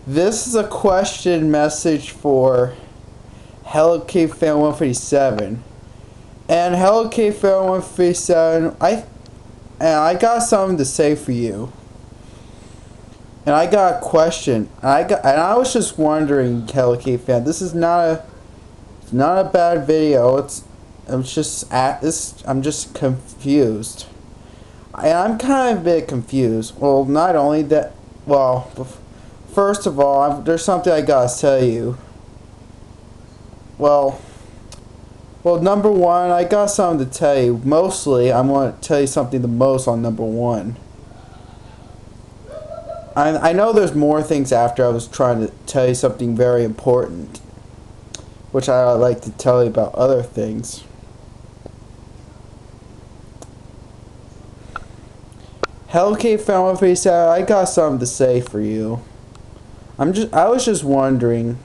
This is a question message for Hellokittyfan157. And Hellokittyfan157, I got something to say for you. And I got a question. And I was just wondering, Hellokittyfan, this is not a bad video. I'm just confused. And I'm kind of a bit confused. Well, not only that, well, first of all, there's something I gotta tell you. Well, number one, I got something to tell you. Mostly, I'm going to tell you something the most on number one. I know there's more things after I was trying to tell you something very important, which I would like to tell you about other things. Hellokittyfan157, I got something to say for you. I was just wondering.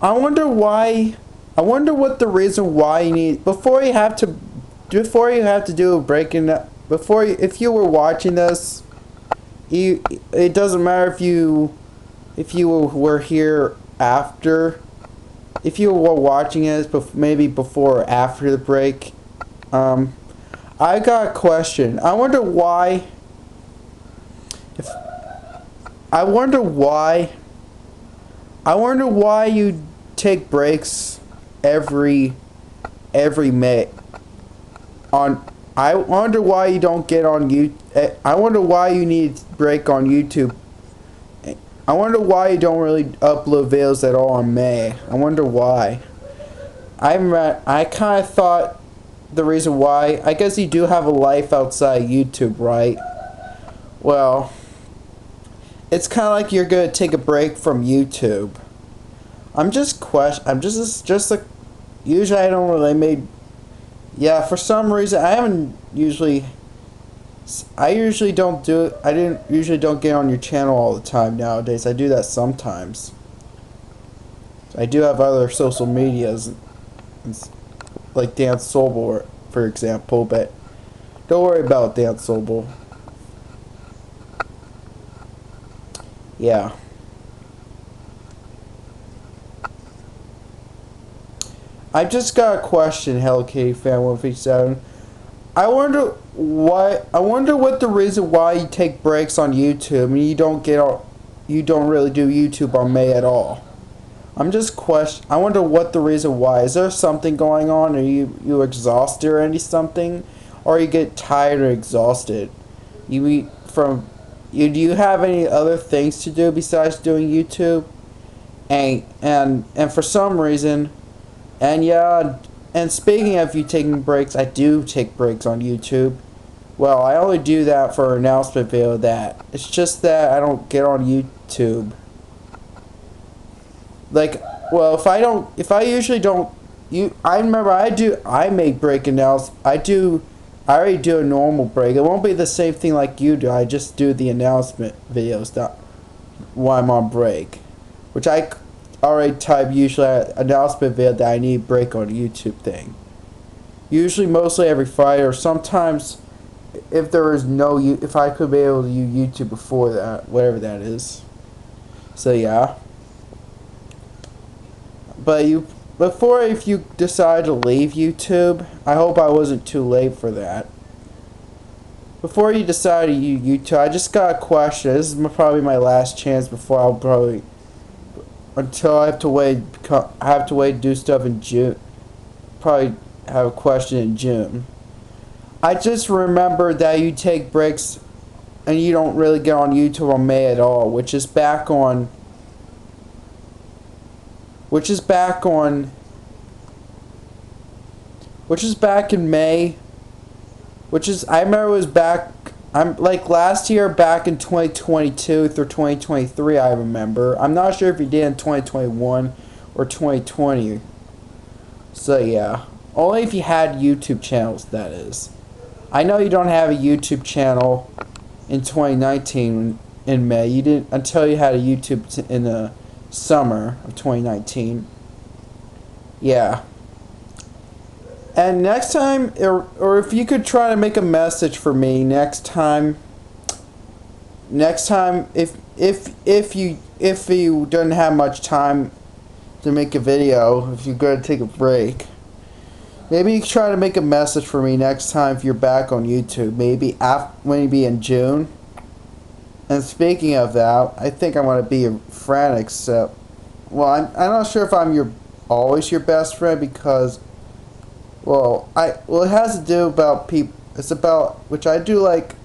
I wonder what the reason why you need before you have to do a breaking up. If you were watching this, it doesn't matter if you were here after. If you were watching it, maybe before or after the break, I got a question. I wonder why you take breaks every May. I wonder why you don't get on YouTube. I wonder why you need a break on YouTube. I wonder why you don't really upload videos at all in May. I wonder why. I kind of thought the reason why. I guess you do have a life outside YouTube, right? Well, it's kind of like you're gonna take a break from YouTube. Usually I don't really for some reason I didn't usually don't get on your channel all the time nowadays. I do that sometimes. I do have other social medias, like Dance Soulable, for example, but don't worry about Dance Soulable. Yeah. I just got a question, Hellokittyfan157. I wonder what the reason why you take breaks on YouTube and you don't really do YouTube on May at all. I wonder what the reason why. Is there something going on? Are you exhausted or something? Or you get tired or exhausted? Do you have any other things to do besides doing YouTube? And for some reason, and speaking of you taking breaks, I do take breaks on YouTube. Well, I only do that for an announcement video. It's just that I don't get on YouTube. I make break announcements. I already do a normal break. It won't be the same thing like you do. I just do the announcement videos while I'm on break, which I already type usually an announcement video that I need a break on a YouTube thing. Usually, mostly every Friday, or sometimes if I could be able to use YouTube before that, whatever that is. So yeah. But if you decide to leave YouTube, I hope I wasn't too late for that. Before you decide to use YouTube, I just got a question. This is probably my last chance until I have to wait to do stuff in June. Probably have a question in June. I just remembered that you take breaks and you don't really get on YouTube on May at all, which is back in May. I remember it was back. Last year, back in 2022 through 2023, I remember. I'm not sure if you did in 2021 or 2020. So yeah, only if you had YouTube channels, that is. I know you don't have a YouTube channel in 2019 in May. You didn't until you had a YouTube in the summer of 2019. Yeah. And next time, or if you could try to make a message for me next time, if if you don't have much time to make a video, if you're gonna take a break, maybe you can try to make a message for me next time if you're back on YouTube. Maybe in June. And speaking of that, I think I want to be your friend. Except, well, I'm not sure if I'm always your best friend because, well, it has to do about people. It's about which I do like.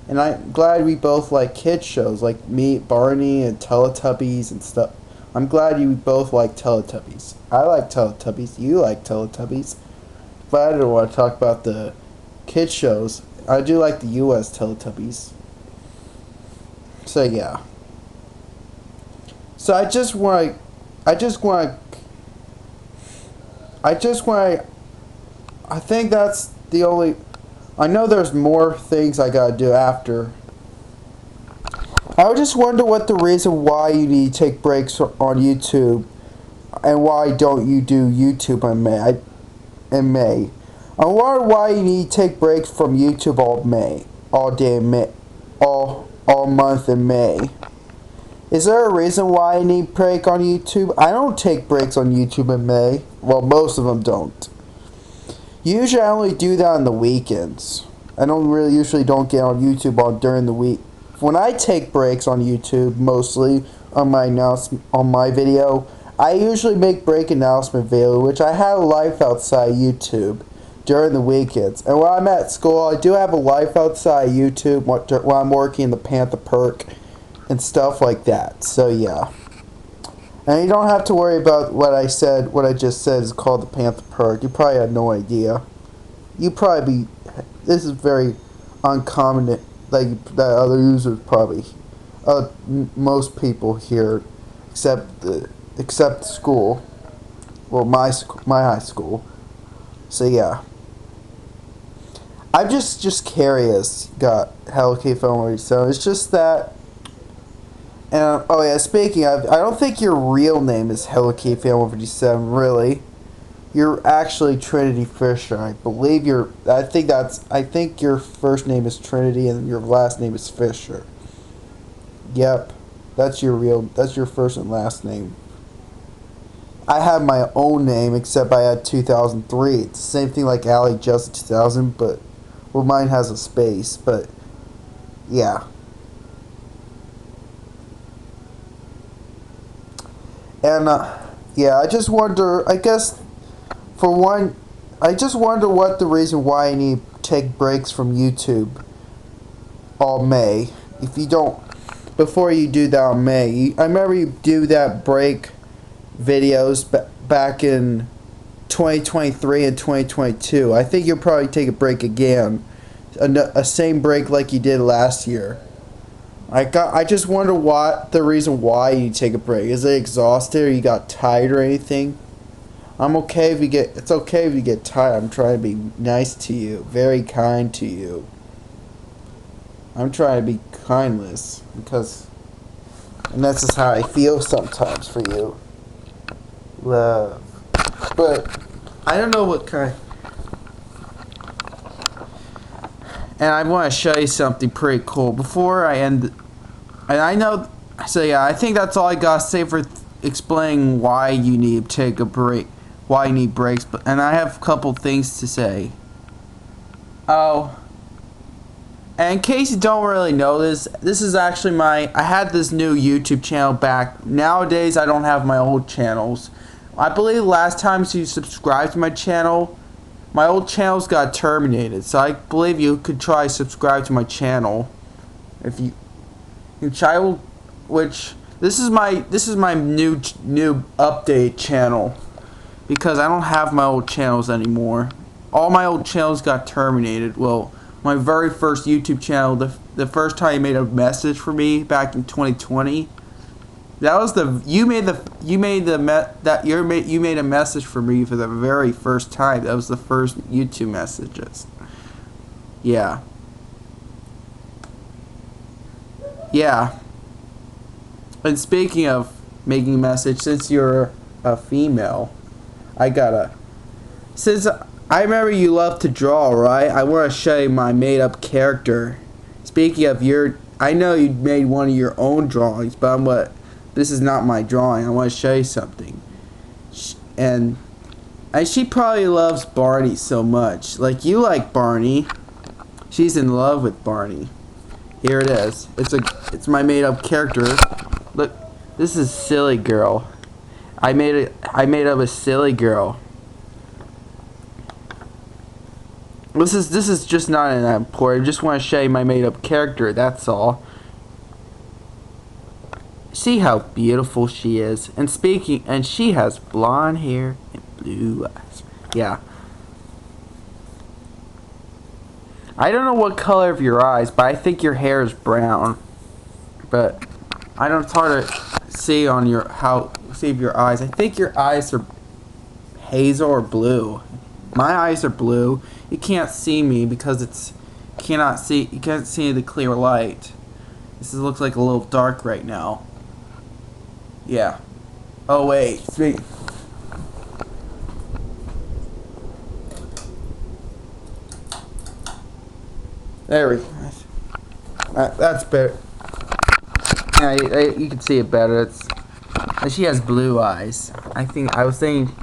And I'm glad we both like kids shows, like me, Barney, and Teletubbies and stuff. I'm glad you both like Teletubbies. I like Teletubbies. You like Teletubbies. But I don't want to talk about the kids shows. I do like the U.S. Teletubbies. So yeah. So I think that's the only. I know there's more things I gotta do after. I just wonder what the reason why you need to take breaks on YouTube, and why don't you do YouTube in May. I wonder why you need to take breaks from YouTube all day in May, all month in May. Is there a reason why I need a break on YouTube? I don't take breaks on YouTube in May. Well, most of them don't. Usually I only do that on the weekends. I usually don't get on YouTube during the week. When I take breaks on YouTube, mostly on my video, I usually make break announcement video, which I have a life outside YouTube during the weekends. And when I'm at school, I do have a life outside YouTube while I'm working in the Panther Perk and stuff like that. So yeah. And you don't have to worry about what I just said is called the Panther Perk. You probably had no idea. This is very uncommon that other users probably, most people here, except school, well my high school. So yeah. I'm just curious. Got Hellokittyfan157. It's just that. And oh yeah, speaking of, I don't think your real name is Hellokittyfan157. Really, you're actually Trinity Fisher. I think your first name is Trinity and your last name is Fisher. Yep, that's your first and last name. I have my own name, except I had 2003. It's the same thing like Ali Just 2000, but well, mine has a space. But yeah. And yeah, I just wonder. I guess for one, I just wonder what the reason why I need to take breaks from YouTube all May. If you don't, before you do that in May, I remember you do that break videos back in 2023 and 2022. I think you'll probably take a break again, a same break like you did last year. I just wonder what the reason why you take a break. Is it exhausted or you got tired or anything? It's okay if you get tired. I'm trying to be nice to you, very kind to you. I'm trying to be kindness and that's just how I feel sometimes for you. Love. But I don't know what kind. And I want to show you something pretty cool before I end. And I know, so yeah, I think that's all I got to say for explaining why you need to take a break, why you need breaks. And I have a couple things to say. Oh, and in case you don't really know this is actually I had this new YouTube channel back. Nowadays, I don't have my old channels. I believe last time you subscribed to my channel, my old channels got terminated. So I believe you could try subscribe to my channel, if you, which this is my new update channel, because I don't have my old channels anymore. All my old channels got terminated. Well, my very first YouTube channel, the first time you made a message for me back in 2020. That was you made a message for me for the very first time. That was the first YouTube messages. Yeah. Yeah. And speaking of making a message, since you're a female, since I remember you love to draw, right? I want to show you my made-up character. Speaking of I know you made one of your own drawings, but this is not my drawing. I want to show you something. And she probably loves Barney so much. Like you like Barney. She's in love with Barney. Here it is. It's my made up character. Look, this is Silly Girl. I made up a silly girl. This is just not an important. I just want to show you my made up character. That's all. See how beautiful she is. And she has blonde hair and blue eyes. Yeah. I don't know what color of your eyes, but I think your hair is brown. But I don't. It's hard to see on your your eyes. I think your eyes are hazel or blue. My eyes are blue. You can't see me because you can't see the clear light. This looks like a little dark right now. Yeah. Oh wait, speak. There we go. That's better. Yeah, you can see it better. She has blue eyes. I was thinking,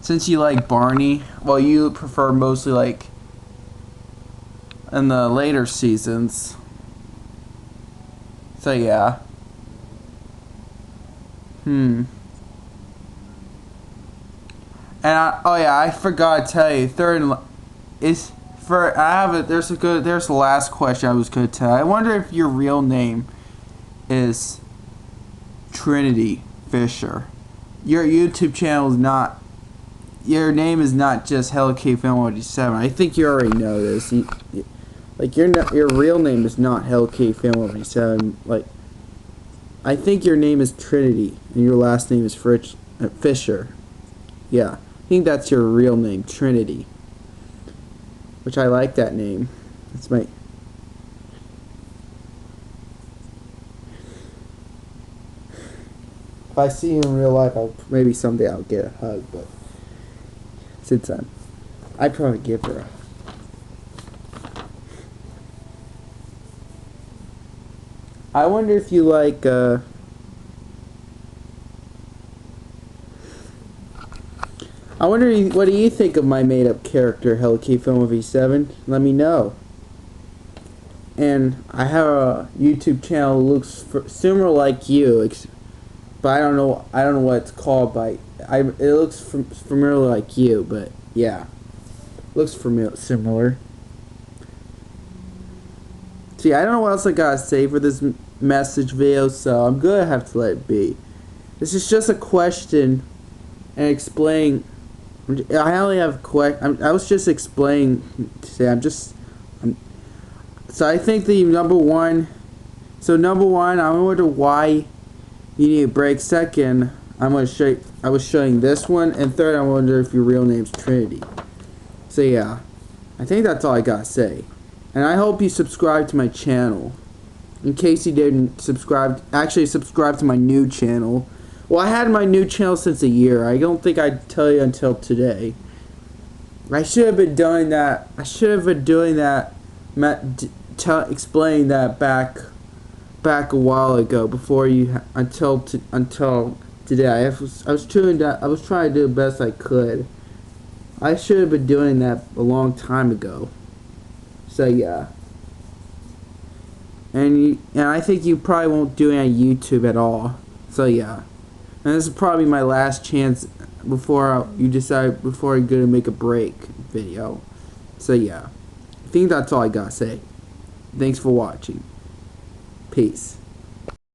since you like Barney, well, you prefer mostly like in the later seasons. So yeah. And oh yeah, I forgot to tell you. There's the last question I was going to tell. I wonder if your real name is Trinity Fisher. Your YouTube channel is not. Your name is not just Hellokittyfan157. I think you already know this. Your real name is not Hellokittyfan157. Like, I think your name is Trinity and your last name is Fisher. Yeah, I think that's your real name, Trinity. Which I like that name. That's my. If I see you in real life, maybe someday I'll get a hug, but since I'd probably give her a. I wonder if you like. I wonder what do you think of my made-up character, Hellokittyfan157? Let me know. And I have a YouTube channel that looks similar like you, but I don't know what it's called. It looks familiar like you, but yeah, looks similar. See, I don't know what else I gotta say for this message video, so I'm gonna have to let it be. This is just a question and explain. I only have I was just explaining today. So I think the number one. I wonder why you need a break. Second, I was showing this one, and third, I wonder if your real name's Trinity. So yeah, I think that's all I gotta say. And I hope you subscribe to my channel. In case you didn't subscribe to my new channel. Well, I had my new channel since a year. I don't think I'd tell you until today. I should have been doing that. Explaining that back a while ago before you until today. I was trying to do the best I could. I should have been doing that a long time ago. So yeah. And I think you probably won't do it on YouTube at all. So yeah. And this is probably my last chance before you're gonna make a break video. So yeah. I think that's all I gotta say. Thanks for watching. Peace.